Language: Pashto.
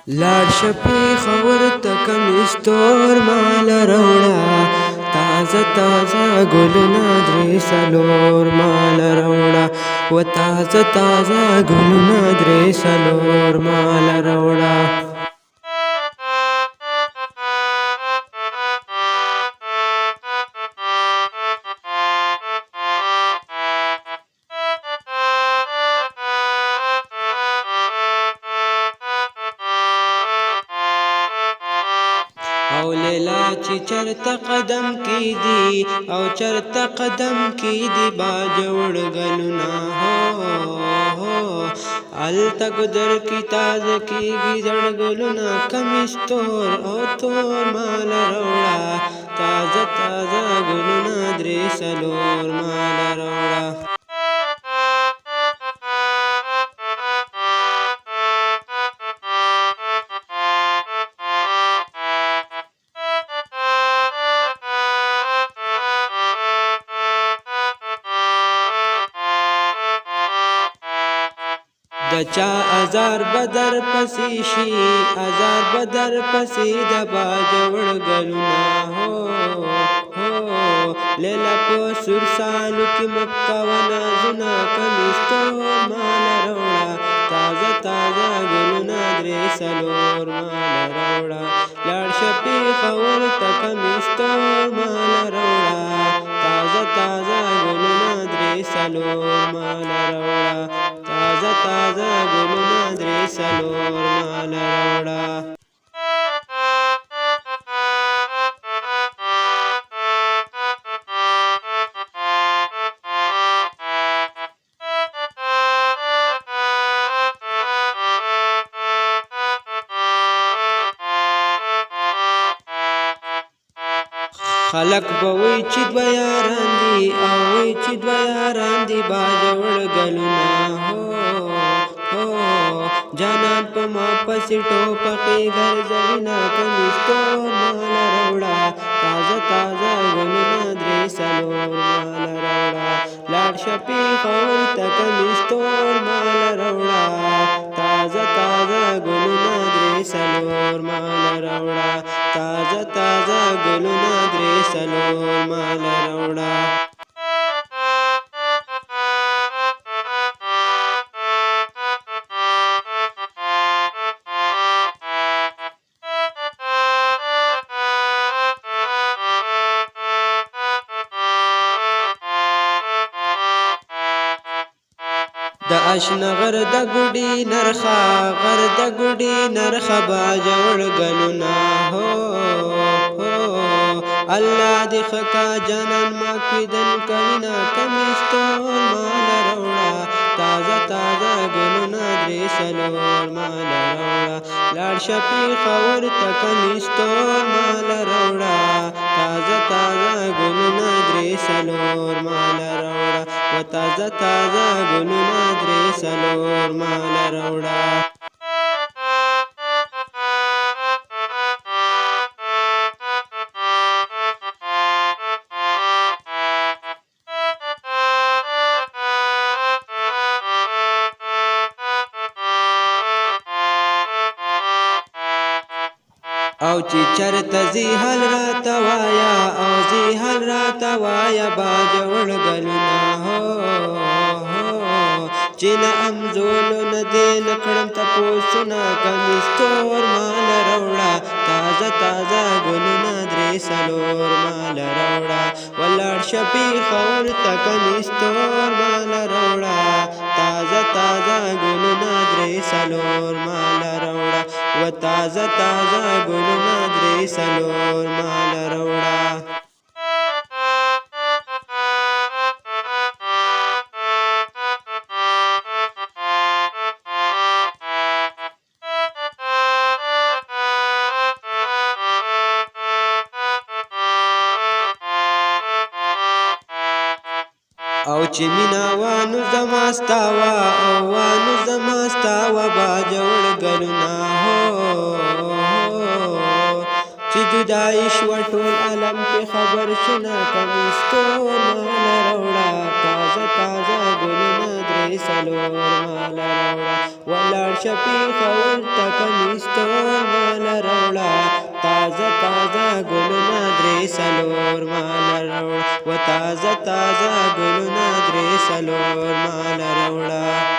لاړ شفیق ورته کمیستور مال روړه تازه تازه ګلونه درې څلور مال روړه و تازه تازه ګلونه درې څلور مال روړه او لیلا چې چرته قدم کیدی او چرته قدم کیدی با جوړ غلونا هو الته ګدر کی تازه کیږي جړ غلونا کمیستور او تور مال روړه تازه تازه غلونا درې څلور مال روړه د چا ازار بدر پسې شي ازار بدر پسې د باجوړ غلونا هو لیلا په سر سالو کې مکاونا زنا کمیستور مال روړه تازه تازه ګلونا درې څلور مال روړه لاړ شفیق ورته کمیستور مال روړه تازه تازه ګلونا درې څلور مال روړه تازه تازه ګلونه درې څلور مال روړه خلق به وی چې دوه یاران دي او وی چې دوه یاران دي باجوړ غلونا هو جانان په ما پسې ټوپکې ګرځوینا کمیستور مال روړه تازه تازه ګلونه درې څلور مال روړه لاړ شفیق ورته کمیستور مال روړه تازه تازه ګلونه درې څلور مال روړه تازه تازه ګلونه درې څلور مال روړه د اشنا غر د ګډي نرخه غر د ګډي نرخه باجوړ غلونا هو الله دې خکا جانان ما کیدن کوینا کمیستور مال روړه تازه تازه ګلونا درې څلور مال روړه لاړ شفیق ورته کمیستور مال روړه تازه تازه ګلونا درې څلور مال روړه و تازه تازه ګلونا درې څلور مال روړه او چې چرته زی حل راته وایا او زی حل راته وایا باجوړ غلونا هو چې نه امزولو نه دې نکړم تپوسونه کمیستور مال روړه تازه تازه ګلونه درې څلور مال روړه ولاړ شفیق ورته کمیستور مال روړه تازه تازه ګلونه درې څلور مال روړه و تازه تازه ګلونه درې څلور مال روړه او چې مینا وانو زماستاوا او وانو زماستاوا باجوړ غلونا هو چې جدایي شوه ټول عالم پې خبر شونه کمیستون ماله راوړه تازه تازه ګلونه درې څلور ماله راوړه ولاړ شه پېښور ته کمیستون ماله راوړه تازه تازه ګلونه درې څلور ماله راوړه و تازه تازه ګلونه درې څلور ماله راوړه